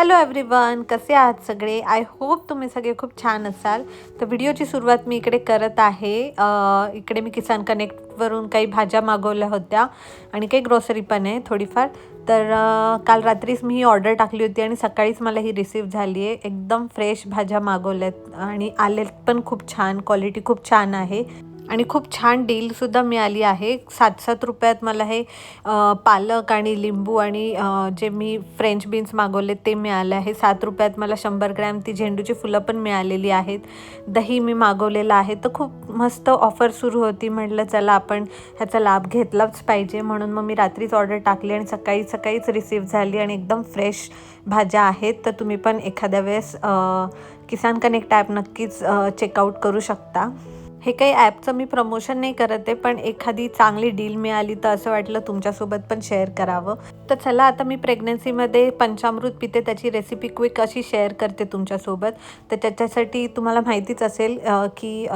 Hello everyone, कसे आहात सगळे? आय होप तुम्ही सगळे खूप छान असाल. तर व्हिडिओची सुरुवात मी इकडे करत आहे. इकडे मी किसान कनेक्टवरून काही भाज्या मागवल्या होत्या आणि काही ग्रोसरी पण आहे थोडीफार. तर काल रात्रीच मी ही ऑर्डर टाकली होती आणि सकाळीच मला ही रिसीव झाली आहे. एकदम फ्रेश भाज्या मागवल्यात आणि आलेत पण खूप छान, क्वालिटी खूप छान आहे आणि खूप छान डीलसुद्धा मिळाली आहे. 7-7 रुपयात मला हे पालक आणि लिंबू आणि जे मी फ्रेंच बीन्स मागवले ते मिळाले आहे. 7 रुपयात मला 100 ग्रॅम ती झेंडूची फुलं पण मिळालेली आहेत. दही मी मागवलेलं आहे. तर खूप मस्त ऑफर सुरू होती. म्हटलं चला आपण ह्याचा लाभ घेतलाच पाहिजे, म्हणून मग मी रात्रीच ऑर्डर टाकली आणि सकाळीच रिसीव झाली आणि एकदम फ्रेश भाज्या आहेत. तर तुम्ही पण एखाद्या वेळेस किसान कनेक्ट ॲप नक्कीच चेकआउट करू शकता. हे काही ॲपचं मी प्रमोशन नाही करत आहे, पण एखादी चांगली डील मिळाली तर असं वाटलं तुमच्यासोबत पण शेअर करावं. तर चला आता मी प्रेग्नन्सीमध्ये पंचामृत पिते, त्याची रेसिपी क्विक अशी शेअर करते तुमच्यासोबत. तर त्याच्यासाठी तुम्हाला माहितीच असेल की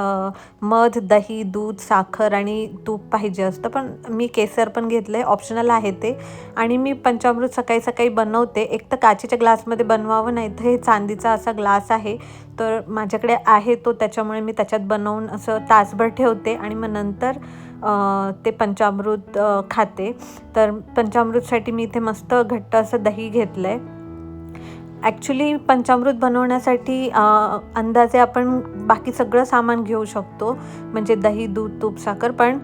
मध, दही, दूध, साखर आणि तूप पाहिजे असतं, पण मी केसर पण घेतलं आहे, ऑप्शनल आहे ते. आणि मी पंचामृत सकाळी सकाळी बनवते. एक तर काचेच्या ग्लासमध्ये बनवावं, नाही तर हे चांदीचा असा ग्लास आहे तर माझ्याकडे आहे तो, त्याच्यामुळे मी त्याच्यात बनवून असं तासभर ठेवते आणि मग नंतर ते पंचामृत खाते. तर पंचामृतसाठी मी इथे मस्त घट्ट असं दही घेतलं आहे. ॲक्च्युली पंचामृत बनवण्यासाठी अंदाजे आपण बाकी सगळं सामान घेऊ शकतो, म्हणजे दही, दूध, तूप, साखर. पण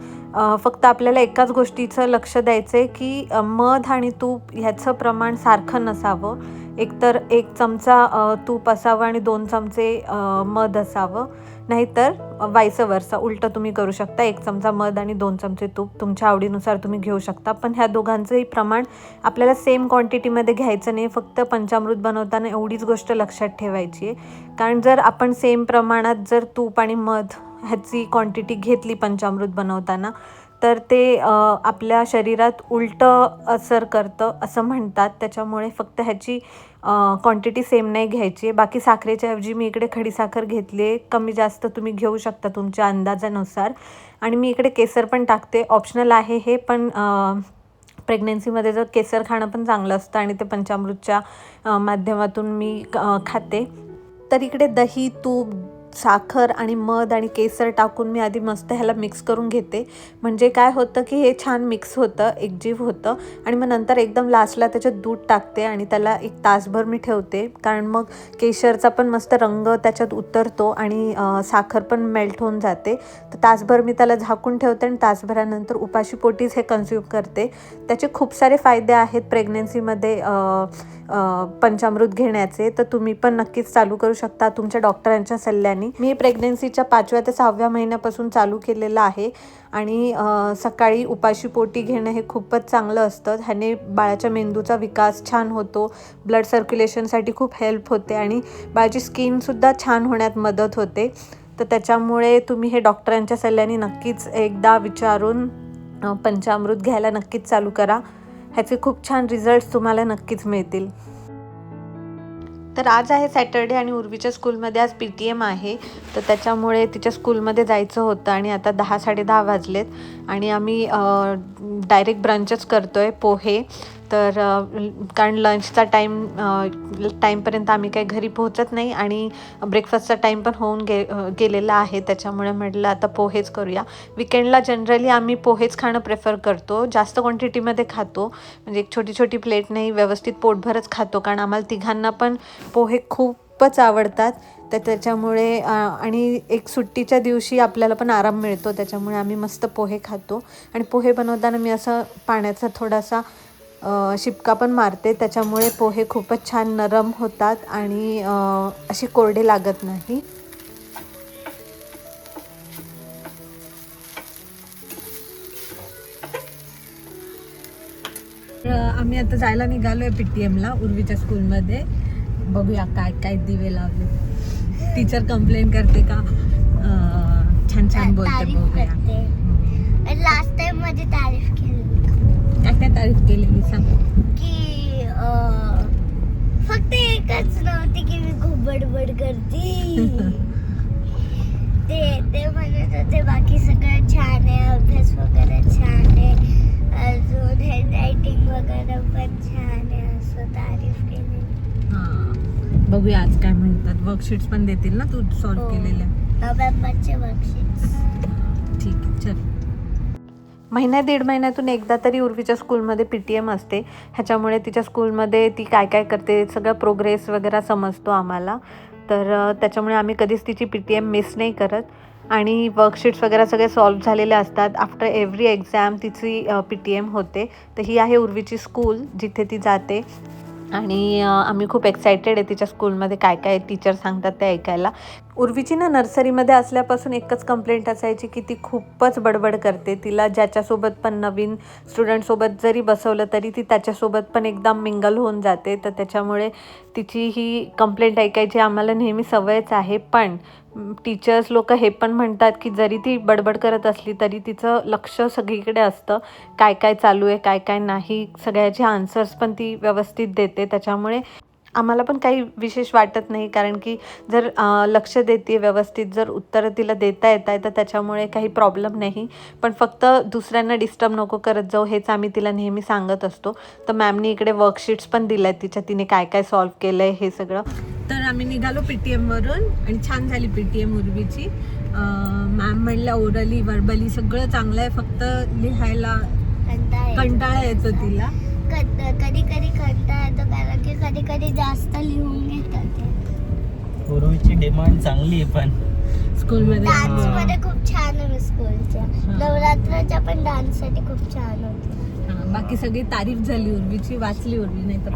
फक्त आपल्याला एकाच गोष्टीचं लक्ष द्यायचं आहे की मध आणि तूप ह्याचं प्रमाण सारखं नसावं. एकतर 1 चमचा तूप असावं आणि 2 चमचे मध असावं, नाहीतर वाईस वर्सा उलटं तुम्ही करू शकता. 1 चमचा मध आणि 2 चमचे तूप तुमच्या आवडीनुसार तुम्ही घेऊ शकता. पण ह्या दोघांचंही प्रमाण आपल्याला सेम क्वांटिटीमध्ये घ्यायचं नाही. फक्त पंचामृत बनवताना एवढीच गोष्ट लक्षात ठेवायची आहे, कारण जर आपण सेम प्रमाणात जर तूप आणि मध ह्याची क्वांटिटी घेतली पंचामृत बनवताना तर ते आपल्या शरीरात उलटं असर करतं असं म्हणतात. त्याच्यामुळे फक्त ह्याची क्वांटिटी सेम नाही घ्यायची आहे. बाकी साखरेच्या ऐवजी मी इकडे खडीसाखर घेतली आहे. कमी जास्त तुम्ही घेऊ शकता तुमच्या अंदाजानुसार. आणि मी इकडे केसर पण टाकते, ऑप्शनल आहे हे, पण प्रेग्नेन्सीमध्ये जर केसर खाणं पण चांगलं असतं आणि ते पंचामृतच्या माध्यमातून मी खाते. तर इकडे दही, तूप, साखर आणि मध आणि केसर टाकून मी आधी मस्त ह्याला मिक्स करून घेते. म्हणजे काय होतं की हे छान मिक्स होतं, एकजीव होतं. आणि मग नंतर एकदम लास्टला त्याच्यात दूध टाकते आणि त्याला 1 तासभर मी ठेवते, कारण मग केशरचा पण मस्त रंग त्याच्यात उतरतो आणि साखर पण मेल्ट होऊन जाते. तर तासभर मी त्याला झाकून ठेवते आणि तासभरानंतर उपाशी पोटीच हे कन्झ्यूम करते. त्याचे खूप सारे फायदे आहेत प्रेग्नेन्सीमध्ये पंचामृत घेण्याचे. तर तुम्ही पण नक्कीच चालू करू शकता तुमच्या डॉक्टरांच्या सल्ल्याने. मी प्रेग्नेन्सीच्या 5व्या ते 6व्या महिन्यापासून चालू केलेलं आहे आणि सकाळी उपाशी पोटी घेणं हे खूपच चांगलं असतं. ह्याने बाळाच्या मेंदूचा विकास छान होतो, ब्लड सर्क्युलेशनसाठी खूप हेल्प होते आणि बाळाची स्किनसुद्धा छान होण्यात मदत होते. तर त्याच्यामुळे तुम्ही हे डॉक्टरांच्या सल्ल्याने नक्कीच एकदा विचारून पंचामृत घ्यायला नक्कीच चालू करा. ह्याचे खूप छान रिझल्ट्स तुम्हाला नक्कीच मिळतील. तर आज आहे सॅटर्डे आणि उर्वीच्या स्कूलमध्ये आज PTM आहे, तर त्याच्यामुळे तिच्या स्कूलमध्ये जायचं होतं आणि आता 10-10:30 वाजलेत आणि आम्ही डायरेक्ट ब्रंचच करतो आहे, पोहे. तर कारण लंचचा टाईमपर्यंत आम्ही काही घरी पोहोचत नाही आणि ब्रेकफास्टचा टाईम पण होऊन गेलेला आहे. त्याच्यामुळे म्हटलं आता पोहेच करूया. विकेंडला जनरली आम्ही पोहेच खाणं प्रेफर करतो, जास्त क्वांटिटीमध्ये खातो, म्हणजे एक छोटी छोटी प्लेट नाही, व्यवस्थित पोटभरच खातो, कारण आम्हाला तिघांना पण पोहे खूपच आवडतात. तर त्याच्यामुळे आणि एक सुट्टीच्या दिवशी आपल्याला पण आराम मिळतो, त्याच्यामुळे आम्ही मस्त पोहे खातो. आणि पोहे बनवताना मी असं पाण्याचा थोडासा शिपका पण मारते, त्याच्यामुळे पोहे खूपच छान नरम होतात आणि असे कोरडे लागत नाही. आम्ही आता जायला निघालो आहे PTMला, उर्वीच्या स्कूलमध्ये. बघूया काय काय दिवे लावले. टीचर कंप्लेंट करते का छान छान बोलते. बघूया. लास्ट टाइम माझी तारीफ केली. काय तारीफ केलेली सांग. की फक्त एकच नव्हती की मी खूप बडबड करते. ते म्हणत होते बाकी सगळं छान आहे, अभ्यास वगैरे छान आहे, अजून हँड रायटिंग वगैरे पण छान आहे, असं तारीफ केली. बघूया आज काय म्हणतात. वर्कशीट्स पण देतील ना तू सॉल्व्ह केलेल्या. नोव्हेंबरचे वर्कशीट्स. ठीक आहे, चल. महिन्या दीड महिन्यातून एकदा तरी उर्वीच्या स्कूलमध्ये PTM असते. ह्याच्यामुळे तिच्या स्कूलमध्ये ती काय काय करते सगळं प्रोग्रेस वगैरे समजतो आम्हाला. तर त्याच्यामुळे आम्ही कधीच तिची PTM मिस नाही करत. आणि वर्कशीट्स वगैरे सगळे सॉल्व्ह झालेले असतात. आफ्टर एव्हरी एक्झाम तिची PTM होते. तर ही आहे उर्वीची स्कूल जिथे ती जाते. आणि आम्ही खूप एक्सायटेड आहे तिच्या स्कूलमध्ये काय काय टीचर सांगतात ते ऐकायला. उर्वीची ना नर्सरीमध्ये असल्यापासून एकच कंप्लेंट असायची की ती खूपच बडबड करते. तिला ज्याच्यासोबत पण नवीन स्टुडंटसोबत जरी बसवलं तरी ती त्याच्यासोबत पण एकदम मिंगल होऊन जाते. तर त्याच्यामुळे तिची ही कंप्लेंट ऐकायची आम्हाला नेहमी सवयच आहे. पण टीचर्स लोक हे पण म्हणतात की जरी ती बडबड करत असली तरी तिचं लक्ष सगळीकडे असतं. काय काय चालू आहे काय काय नाही सगळ्याचे आन्सर्स पण ती व्यवस्थित देते. त्याच्यामुळे आम्हाला पण काही विशेष वाटत नाही. कारण की जर लक्ष देते व्यवस्थित जर उत्तरं तिला देता येत आहे तर त्याच्यामुळे काही प्रॉब्लेम नाही. पण फक्त दुसऱ्यांना डिस्टर्ब नको करत जाऊ हेच आम्ही तिला नेहमी सांगत असतो. तर मॅमनी इकडे वर्कशीट्स पण दिल्या आहेत तिच्या तिने काय काय सॉल्व्ह केलं आहे हे सगळं. तर आम्ही निघालो PTM वरून आणि छान झाली PTM उर्वीची. मॅम म्हणल्या ओरली वर्बली सगळं चांगलं आहे फक्त लिहायला कंटाळा येतो तिला. कधी कधी कंटाळा येतो कारण की कधी कधी जास्त लिहून घेतात ते. पूर्वीची डिमांड चांगली आहे पण स्कूलमध्ये डान्स मध्ये खूप छान आहे स्कूलच्या. नवरात्राच्या पण डान्स साठी खूप छान होते. बाकी सगळी तारीफ झाली उर्वीची. वाचली उर्वी नाही तर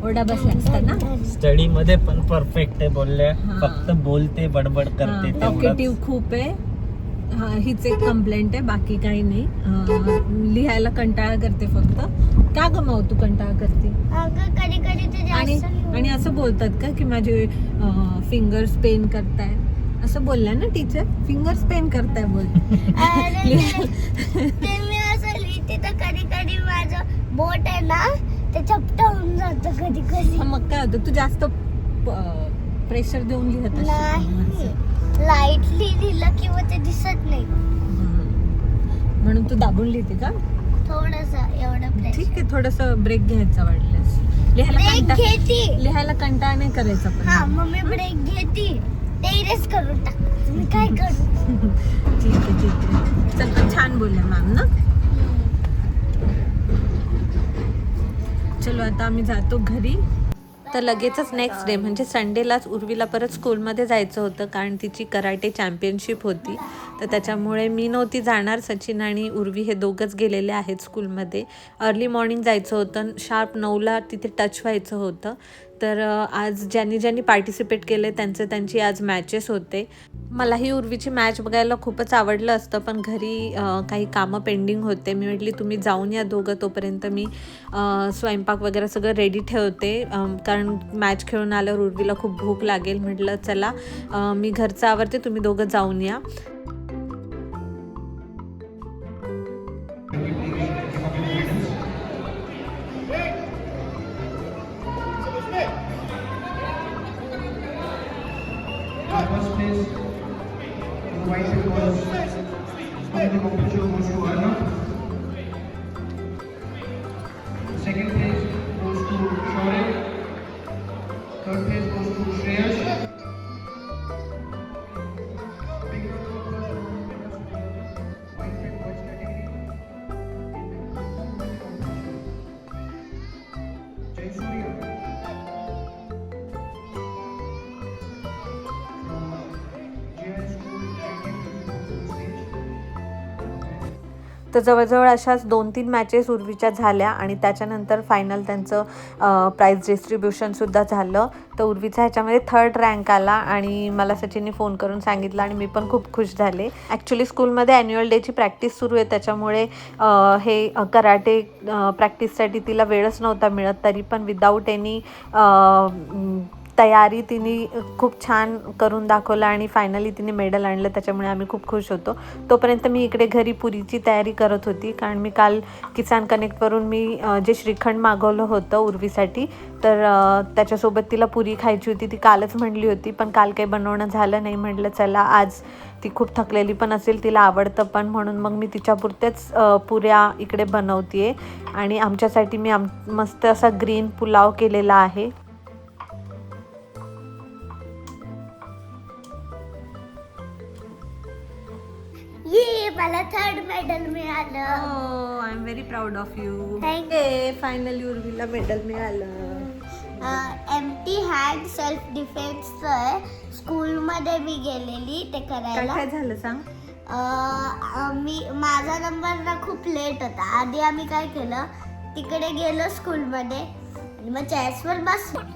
ओरडा बसला असता ना. स्टडी मध्ये पण परफेक्ट आहे बोलल्या. फक्त बोलते बडबड करते टॉकेटिव्ह खूप आहे. हीच एक कंप्लेंट आहे बाकी काही नाही. लिहायला कंटाळा करते फक्त. का गमाव तू कंटाळा करते. कधी कधी ते जास्त आणि असं बोलतात का की माझे फिंगर्स पेन करताय असं बोलल्या ना टीचर. फिंगर्स पेन करताय बोल. ते मी असं लिहिते तर कधी कधी माझं बोट आहे ना ते चपट होऊन जातं कधी कधी. मग काय होतं तू जास्त प्रेशर देऊन लिहत नाही. लाईटली लिहिलं किंवा ते दिसत नाही म्हणून तू दाबून लिहिते का. थोडस एवढं ठीक आहे थोडंसं ब्रेक घ्यायचा वाटल्यास. ब्रेक घेते. लिहायला कंटाळा नाही करायचा हा पण. मम्मी ब्रेक घेते ते इरेज करून टाक. मी काय करू. ठीक आहे चल पण छान बोलल्या मॅम ना. चलो आता आम्ही जातो घरी. तर लगेचच नेक्स्ट डे म्हणजे संडेलाच उर्वीला परत स्कूलमध्ये जायचं होतं कारण तिची कराटे चॅम्पियनशिप होती. तर त्याच्यामुळे मी नव्हती जाणार. सचिन आणि उर्वी हे दोघंच गेलेले आहेत स्कूलमध्ये. अर्ली मॉर्निंग जायचं होतं. शार्प 9ला तिथे टच व्हायचं होतं. तर आज ज्यांनी पार्टिसिपेट केले त्यांची आज मॅचेस होते. मलाही उर्वीची मॅच बघायला खूपच आवडलं असतं पण घरी काही कामं पेंडिंग होते. मी म्हटली तुम्ही जाऊन या दोघं तोपर्यंत मी स्वयंपाक वगैरे सगळं रेडी ठेवते. कारण मॅच खेळून आल्यावर उर्वीला खूप भूक लागेल. म्हटलं चला मी घरचं आवरते तुम्ही दोघं जाऊन या. First place, the white was the competition goes to Arnav. Second place goes to Shaurya. Third place goes to Shreyash. तर जवळजवळ अशाच 2-3 मॅचेस उर्वीच्या झाल्या आणि त्याच्यानंतर फायनल त्यांचं प्राईज डिस्ट्रीब्युशनसुद्धा झालं. तर उर्वीचा ह्याच्यामध्ये 3rd रँक आला आणि मला सचिनने फोन करून सांगितलं आणि मी पण खूप खुश झाले. ॲक्च्युली स्कूलमध्ये ॲन्युअल डेची प्रॅक्टिस सुरू आहे त्याच्यामुळे हे कराटे प्रॅक्टिससाठी तिला वेळच नव्हता मिळत. तरी पण विदाऊट एनी तयारी तिने खूप छान करून दाखवलं आणि फायनली तिने मेडल आणलं. त्याच्यामुळे आम्ही खूप खुश होतो. तोपर्यंत मी इकडे घरी पुरीची तयारी करत होती कारण मी काल किसान कनेक्टवरून मी जे श्रीखंड मागवलं होतं उर्वीसाठी तर त्याच्यासोबत तिला पुरी खायची होती. ती कालच म्हणली होती पण काल काही बनवणं झालं नाही. म्हटलं चला आज ती खूप थकलेली पण असेल तिला आवडतं पण म्हणून मग मी तिच्यापुरत्याच पुऱ्या इकडे बनवते आहे. आणि आमच्यासाठी मी मस्त असा ग्रीन पुलाव केलेला आहे. ये मला 3rd मेडल मिळालं. I am very proud of you. Thank finally उर्वीला मेडल मिळालं. एम्प्टी हँड सेल्फ डिफेन्सचं आहे. स्कूलमध्ये मी गेलेली ते काय करायला. काय झालं सांग. माझा नंबर ना खूप लेट होता. आधी आम्ही काय केलं, तिकडे गेलो स्कूलमध्ये आणि मग चेअर्सवर बसलो.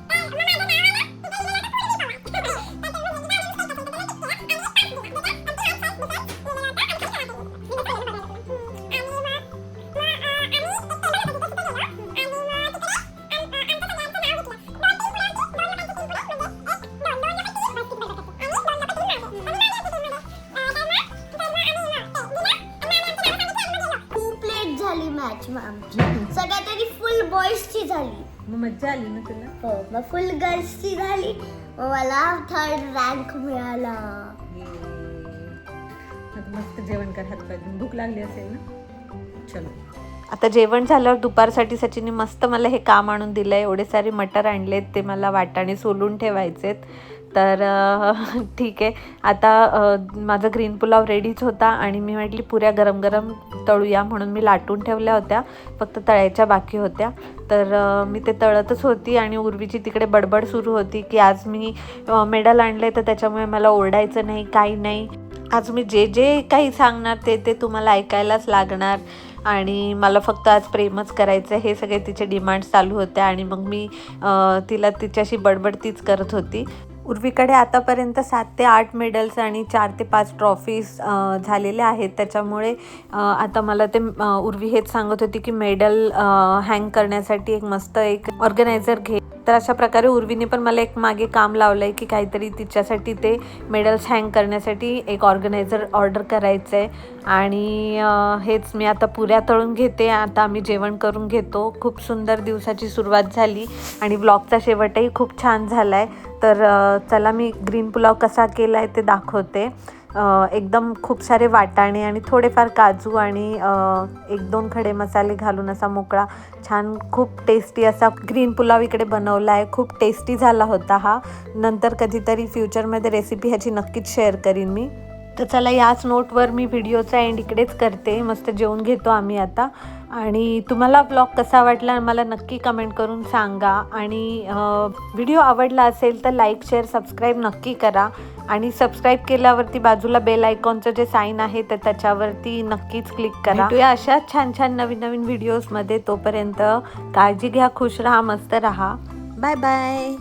खूप लेट झाली मॅच मग आमची. सगळ्यात आधी फुल बॉईजची झाली. मग मज्जा आली ना तुला. हो, मग फुल गर्ल्सची झाली. मग मला 3rd रँक मिळाला. आता मस्त जेवण कर, हात पाय धुवून. भूक लागली असेल ना. चलो. आता जेवण झाल्यावर दुपारसाठी सचिनने मस्त मला हे काम आणून दिलं आहे. एवढे सारे मटर आणलेत, ते मला वाटाणे सोलून ठेवायचेत. तर ठीक आहे. आता माझा ग्रीन पुलाव रेडीच होता आणि मी म्हटली पुऱ्या गरम गरम तळूया म्हणून मी लाटून ठेवल्या होत्या, फक्त तळायच्या बाकी होत्या. तर मी ते तळतच होती आणि उर्वीची तिकडे बडबड सुरू होती की आज मी मेडल आणले तर त्याच्यामुळे मला ओरडायचं नाही, काही नाही. आज मी जे जे काही सांगणार ते तुम्हाला ऐकायलाच लागणार आणि मला फक्त आज प्रेमच करायचं, हे सगळे तिचे डिमांड्स चालू होत्या. आणि मग मी तिला तिच्याशी बडबड तीच करत होती. उर्वीकडे आतापर्यंत 7 ते 8 मेडल्स आणि 4 ते 5 ट्रॉफीज झालेल्या आहेत. त्याच्यामुळे आता मला ते उर्वी हेच सांगत होती की मेडल हँग करण्यासाठी एक मस्त एक ऑर्गनायझर घे. तर अशा प्रकारे उर्वीने पण मला एक मागे काम लावलं आहे की काहीतरी तिच्यासाठी ते मेडल्स हँग करण्यासाठी एक ऑर्गनायझर ऑर्डर करायचं आहे. आणि हेच मी आता पुऱ्या तळून घेते. आता आम्ही जेवण करून घेतो. खूप सुंदर दिवसाची सुरुवात झाली आणि ब्लॉगचा शेवटही खूप छान झाला आहे. तर चला मी ग्रीन पुलाव कसा केला आहे ते दाखवते. एकदम खूप सारे वाटाणे आणि थोडेफार काजू आणि 1-2 खडे मसाले घालून असा मोकळा छान खूप टेस्टी असा ग्रीन पुलाव इकडे बनवला आहे. खूप टेस्टी झाला होता हा. नंतर कधीतरी फ्युचरमध्ये रेसिपी ह्याची नक्कीच शेअर करीन मी. तर चला याच नोटवर मी व्हिडिओचा एंड इकडेच करते. मस्त जेवून घेतो आम्ही आता. आणि तुम्हाला ब्लॉग कसा वाटला मला नक्की कमेंट करून सांगा. आणि व्हिडिओ आवडला असेल तर लाईक, शेअर, सबस्क्राईब नक्की करा. आणि सबस्क्राईब केल्यावरती बाजूला बेल आयकॉनचं जे साईन आहे तर त्याच्यावरती नक्कीच क्लिक करा. भेटूया अशाच छान छान नवीन नवीन व्हिडिओजमध्ये. तोपर्यंत काळजी घ्या, खुश राहा, मस्त राहा. Bye bye.